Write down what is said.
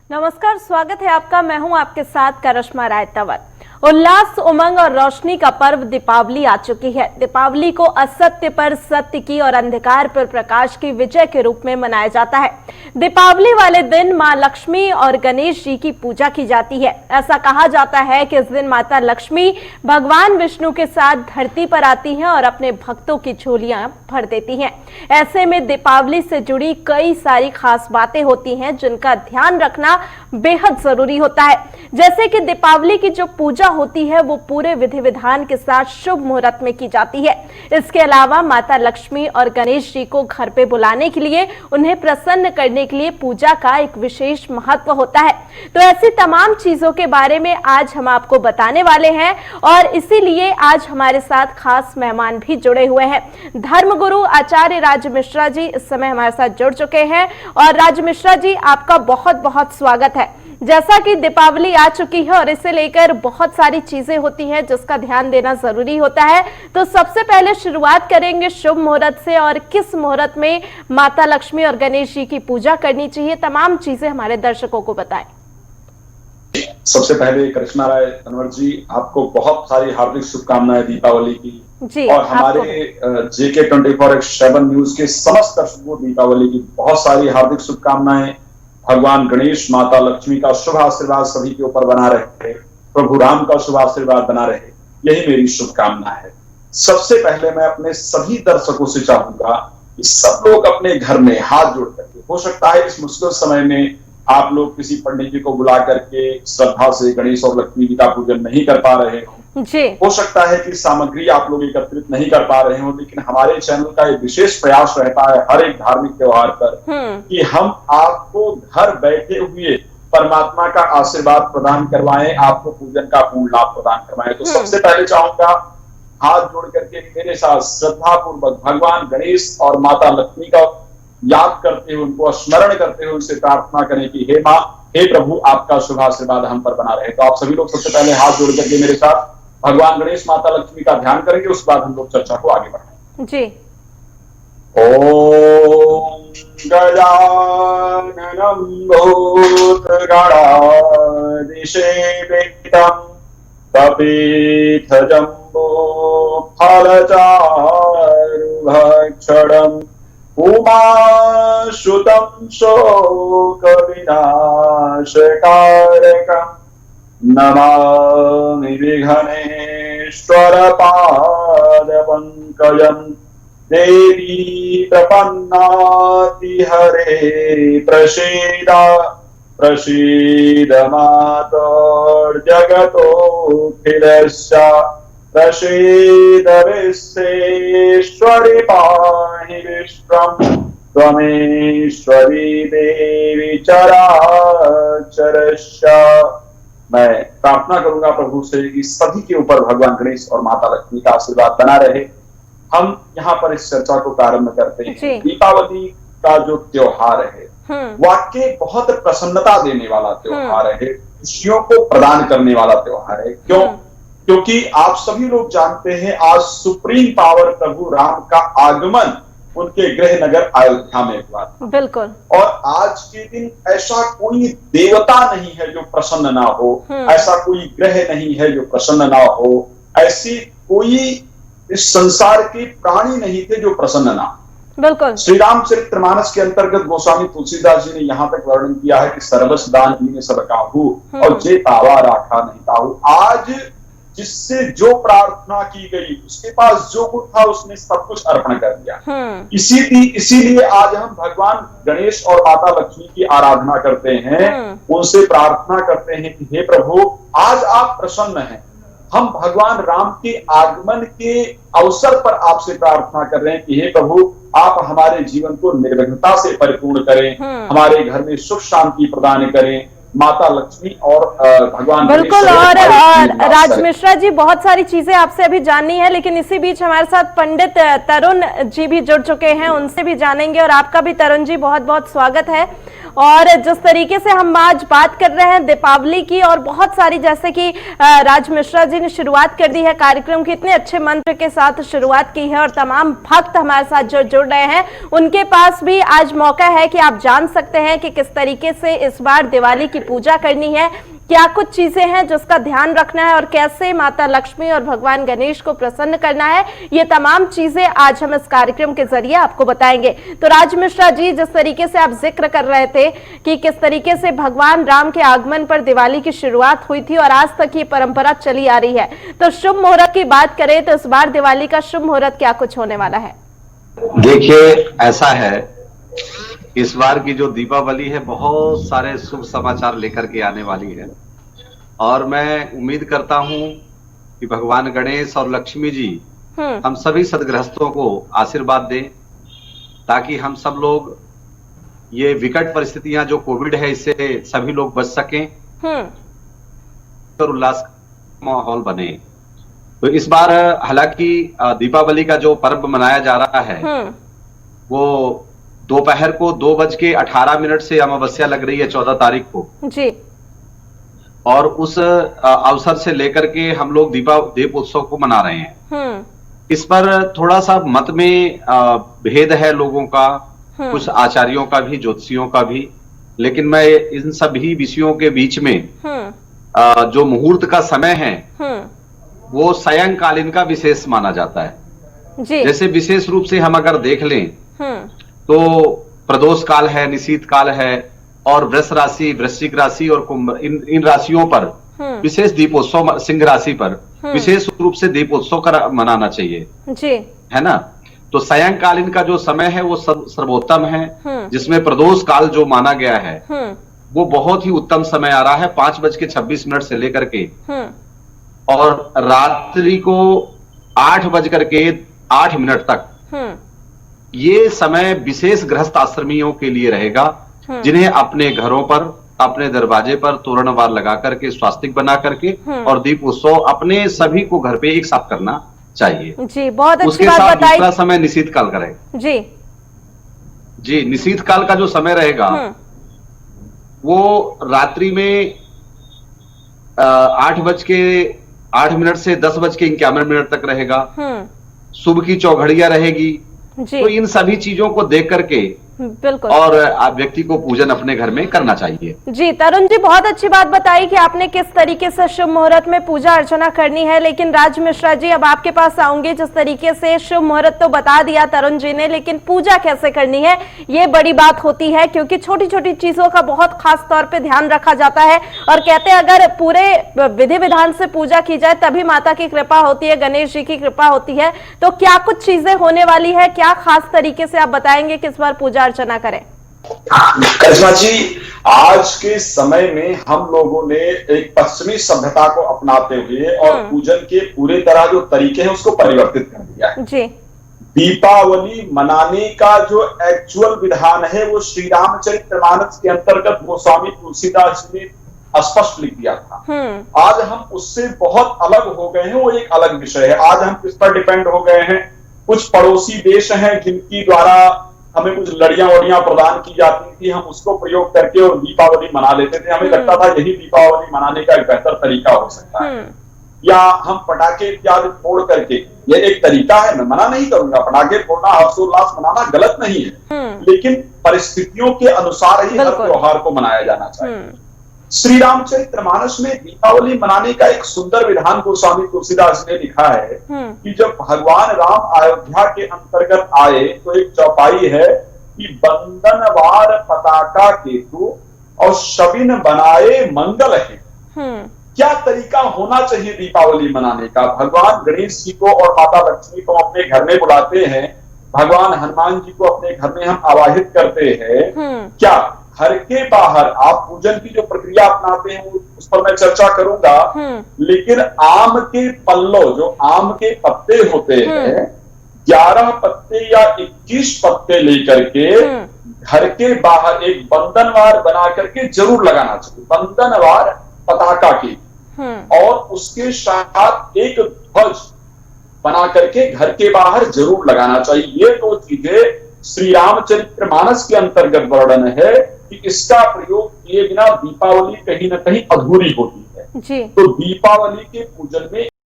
नमस्कार, स्वागत है आपका। मैं हूं आपके साथ करिश्मा राय तंवर। उल्लास, उमंग और रोशनी का पर्व दीपावली आ चुकी है। दीपावली को असत्य पर सत्य की और अंधकार पर प्रकाश की विजय के रूप में मनाया जाता है। दीपावली वाले दिन मां लक्ष्मी और गणेश जी की पूजा की जाती है। ऐसा कहा जाता है कि इस दिन माता लक्ष्मी भगवान विष्णु के साथ धरती पर आती हैं और अपने भक्तों की झोलियां भर देती हैं। ऐसे में दीपावली से जुड़ी कई सारी खास बातें होती हैं जिनका ध्यान रखना बेहद जरूरी होता है। जैसे कि दीपावली की जो पूजा होती है वो पूरे विधि विधान के साथ शुभ मुहूर्त में की जाती है। इसके अलावा माता लक्ष्मी और गणेश जी को घर पे बुलाने के लिए, उन्हें प्रसन्न करने के लिए पूजा का एक विशेष महत्व होता है। तो ऐसी तमाम चीजों के बारे में आज हम आपको बताने वाले हैं और इसीलिए आज हमारे साथ खास मेहमान भी जुड़े हुए हैं। धर्मगुरु आचार्य राज मिश्रा जी इस समय हमारे साथ जुड़ चुके हैं। और राज मिश्रा जी, आपका बहुत बहुत स्वागत है। जैसा कि दीपावली आ चुकी है और इसे लेकर बहुत सारी चीजें होती हैं जिसका ध्यान देना जरूरी होता है, तो सबसे पहले शुरुआत करेंगे शुभ मुहूर्त से और किस मुहूर्त में माता लक्ष्मी और गणेश जी की पूजा करनी चाहिए, तमाम चीजें हमारे दर्शकों को बताएं। सबसे पहले करिश्मा राय तंवर जी, आपको बहुत सारी हार्दिक शुभकामनाएं दीपावली की जी, और हमारे JK 24/7 न्यूज के समस्त दर्शकों को दीपावली की बहुत सारी हार्दिक शुभकामनाएं। भगवान गणेश, माता लक्ष्मी का शुभ आशीर्वाद सभी के ऊपर बना रहे, प्रभु राम का शुभ आशीर्वाद बना रहे, यही मेरी शुभकामना है। सबसे पहले मैं अपने सभी दर्शकों से चाहूंगा कि सब लोग अपने घर में हाथ जोड़ करके, हो सकता है इस मुश्किल समय में आप लोग किसी पंडित जी को बुला करके श्रद्धा से गणेश और लक्ष्मी जी का पूजन नहीं कर पा रहे हो, हो सकता है कि सामग्री आप लोग एकत्रित नहीं कर पा रहे हो, लेकिन हमारे चैनल का एक विशेष प्रयास रहता है हर एक धार्मिक त्योहार पर कि हम आपको घर बैठे हुए परमात्मा का आशीर्वाद प्रदान करवाएं, आपको पूजन का पूर्ण लाभ प्रदान करवाएं। तो सबसे पहले चाहूंगा हाथ जोड़ करके मेरे साथ श्रद्धा पूर्वक भगवान गणेश और माता लक्ष्मी का याद करते हुए, उनको स्मरण करते हुए उनसे प्रार्थना करें कि हे माँ, हे प्रभु, आपका शुभ आशीर्वाद हम पर बना रहे। तो आप सभी लोग सबसे पहले हाथ जोड़ करके मेरे साथ भगवान गणेश, माता लक्ष्मी का ध्यान करेंगे, उसके बाद हम लोग चर्चा को आगे बढ़ाएंगे। जी। ओम गजाननं भूतगणाधिसेवितं कपिध्वजम्बो फलचारुभक्षणम् उमासुतं शोकविनाशकारकम् नमामि विघ्नेश्वर पादपङ्कजम् देवी प्रपन्नातिहरे प्रसीद मातर्जगतोऽखिलस्य प्रसीद विश्वेश्वरि पाहि विश्वम् त्वमेश्वरी देवी चराचरस्य। मैं प्रार्थना करूंगा प्रभु से कि सभी के ऊपर भगवान गणेश और माता लक्ष्मी का आशीर्वाद बना रहे। हम यहाँ पर इस चर्चा को प्रारंभ करते हैं। दीपावली का जो त्योहार है वाकई बहुत प्रसन्नता देने वाला त्योहार है, खुशियों को प्रदान करने वाला त्योहार है। क्यों? क्योंकि आप सभी लोग जानते हैं आज सुप्रीम पावर प्रभु राम का आगमन उनके गृह नगर अयोध्या में हुआ था। बिल्कुल। और आज के दिन ऐसा कोई देवता नहीं है जो प्रसन्न ना हो, ऐसा कोई ग्रह नहीं है जो प्रसन्न ना हो, ऐसी कोई इस संसार के प्राणी नहीं थे जो प्रसन्न ना। बिल्कुल। श्री रामचरितमानस के अंतर्गत गोस्वामी तुलसीदास जी ने यहाँ तक वर्णन किया है कि सर्वस दान ही सब काहू और जे पावा राखा नहीं काहू। आज जिससे जो प्रार्थना की गई, उसके पास जो कुछ था उसने सब कुछ अर्पण कर दिया। इसीलिए आज हम भगवान गणेश और माता लक्ष्मी की आराधना करते हैं, उनसे प्रार्थना करते हैं कि हे प्रभु, आज आप प्रसन्न हैं। हम भगवान राम के आगमन के अवसर पर आपसे प्रार्थना कर रहे हैं कि हे प्रभु, आप हमारे जीवन को निर्विघ्नता से परिपूर्ण करें, हमारे घर में सुख शांति प्रदान करें, माता लक्ष्मी और भगवान। बिल्कुल। और राज मिश्रा जी, बहुत सारी चीजें आपसे अभी जाननी है, लेकिन इसी बीच हमारे साथ पंडित तरुण जी भी जुड़ चुके हैं, उनसे भी जानेंगे। और आपका भी तरुण जी बहुत बहुत स्वागत है। और जिस तरीके से हम आज बात कर रहे हैं दीपावली की, और बहुत सारी, जैसे कि राज मिश्रा जी ने शुरुआत कर दी है कार्यक्रम की, इतने अच्छे मंत्र के साथ शुरुआत की है और तमाम भक्त हमारे साथ जो जुड़ रहे हैं उनके पास भी आज मौका है कि आप जान सकते हैं कि किस तरीके से इस बार दिवाली की पूजा करनी है, क्या कुछ चीजें हैं जिसका ध्यान रखना है और कैसे माता लक्ष्मी और भगवान गणेश को प्रसन्न करना है। ये तमाम चीजें आज हम इस कार्यक्रम के जरिए आपको बताएंगे। तो राज मिश्रा जी, जिस तरीके से आप जिक्र कर रहे थे कि किस तरीके से भगवान राम के आगमन पर दिवाली की शुरुआत हुई थी और आज तक ये परंपरा चली आ रही है, तो शुभ मुहूर्त की बात करें तो इस बार दिवाली का शुभ मुहूर्त क्या कुछ होने वाला है? देखिए, ऐसा है, इस बार की जो दीपावली है बहुत सारे शुभ समाचार लेकर के आने वाली है और मैं उम्मीद करता हूं कि भगवान गणेश और लक्ष्मी जी हम सभी सदगृहस्थों को आशीर्वाद दें ताकि हम सब लोग ये विकट परिस्थितियां जो कोविड है इससे सभी लोग बच सकें और उल्लास का माहौल बने। तो इस बार हालांकि दीपावली का जो पर्व मनाया जा रहा है वो दोपहर को 2:18 से अमावस्या लग रही है 14 तारीख को जी, और उस अवसर से लेकर के हम लोग दीप उत्सव को मना रहे हैं। इस पर थोड़ा सा मत में भेद है लोगों का, कुछ आचार्यों का भी, ज्योतिषियों का भी, लेकिन मैं इन सभी विषयों के बीच में जो मुहूर्त का समय है वो सायंकालीन का विशेष माना जाता है जी। जैसे विशेष रूप से हम अगर देख लें तो प्रदोष काल है, निशीथ काल है और वृष राशि, वृश्चिक राशि और कुंभ, इन राशियों पर विशेष दीपोत्सव, सिंह राशि पर विशेष रूप से दीपोत्सव मनाना चाहिए जी, है ना। तो सायंकालीन का जो समय है वो सर्वोत्तम है, जिसमें प्रदोष काल जो माना गया है वो बहुत ही उत्तम समय आ रहा है 5:26 से लेकर के और रात्रि को 8:08 तक ये समय विशेष गृहस्थ आश्रमियों के लिए रहेगा जिन्हें अपने घरों पर, अपने दरवाजे पर तोरणवार लगा करके, स्वास्तिक बना करके और दीप उत्सव अपने सभी को घर पे एक साथ करना चाहिए जी। बहुत अच्छी उसके बात साथ बताई। दूसरा समय निशीथ काल का रहेगा जी। निशीथ काल का जो समय रहेगा वो रात्रि में 8:08 से 10:51 तक रहेगा। सुबह की चौघड़िया रहेगी जी। तो इन सभी चीजों को देख करके बिल्कुल और व्यक्ति को पूजन अपने घर में करना चाहिए जी। तरुण जी, बहुत अच्छी बात बताई कि आपने किस तरीके से शुभ मुहूर्त में पूजा अर्चना करनी है, लेकिन राज मिश्रा जी अब आपके पास आऊंगी। जिस तरीके से शुभ मुहूर्त तो बता दिया तरुण जी ने, लेकिन पूजा कैसे करनी है ये बड़ी बात होती है, क्योंकि छोटी छोटी चीजों का बहुत खास तौर पे ध्यान रखा जाता है और कहते हैं अगर पूरे विधि विधान से पूजा की जाए तभी माता की कृपा होती है, गणेश जी की कृपा होती है। तो क्या कुछ चीजें होने वाली है, क्या खास तरीके से आप बताएंगे कि इस बार पूजा अर्चना करें? करिश्मा जी, आज के समय में हम लोगों ने एक पश्चिमी सभ्यता को अपनाते हुए और पूजन के पूरे तरह जो तरीके हैं उसको परिवर्तित कर दिया है जी। दीपावली मनाने का जो एक्चुअल विधान है वो श्री रामचरितमानस के अंतर्गत गोस्वामी तुलसीदास जी ने स्पष्ट लिख दिया था। आज हम उससे बहुत अलग हो गए हैं, वो एक अलग विषय है। आज हम किस पर डिपेंड हो गए हैं? कुछ पड़ोसी देश हैं जिनकी द्वारा हमें कुछ लड़ियां वड़ियां प्रदान की जाती थी, हम उसको प्रयोग करके और दीपावली मना लेते थे। हमें लगता था यही दीपावली मनाने का एक बेहतर तरीका हो सकता है। या हम पटाखे इत्यादि फोड़ करके, ये एक तरीका है, मैं मना नहीं करूंगा, पटाखे फोड़ना, हर्षोल्लास मनाना गलत नहीं है, लेकिन परिस्थितियों के अनुसार ही हर त्योहार को मनाया जाना चाहिए। श्री रामचरितमानस में दीपावली मनाने का एक सुंदर विधान गोस्वामी तुलसीदास ने लिखा है कि जब भगवान राम अयोध्या के अंतर्गत आए तो एक चौपाई है कि बंदनवार पताका केतु और शबिन बनाए मंगल है। क्या तरीका होना चाहिए दीपावली मनाने का? भगवान गणेश जी को और माता लक्ष्मी को अपने घर में बुलाते हैं, भगवान हनुमान जी को अपने घर में हम आवाहित करते हैं। क्या घर के बाहर आप पूजन की जो प्रक्रिया अपनाते हैं उस पर मैं चर्चा करूंगा, लेकिन आम के पल्लो, जो आम के पत्ते होते हैं, 11 पत्ते या 21 पत्ते लेकर के घर के बाहर एक बंधनवार बना करके जरूर लगाना चाहिए, बंधनवार पताका की, और उसके साथ एक ध्वज बना करके घर के बाहर जरूर लगाना चाहिए। ये दो चीजें श्री रामचरितमानस के अंतर्गत वर्णन है कि इसका प्रयोग किए बिना दीपावली कहीं ना कहीं अधूरी होती है। जी। तो दीपावली के पूजन में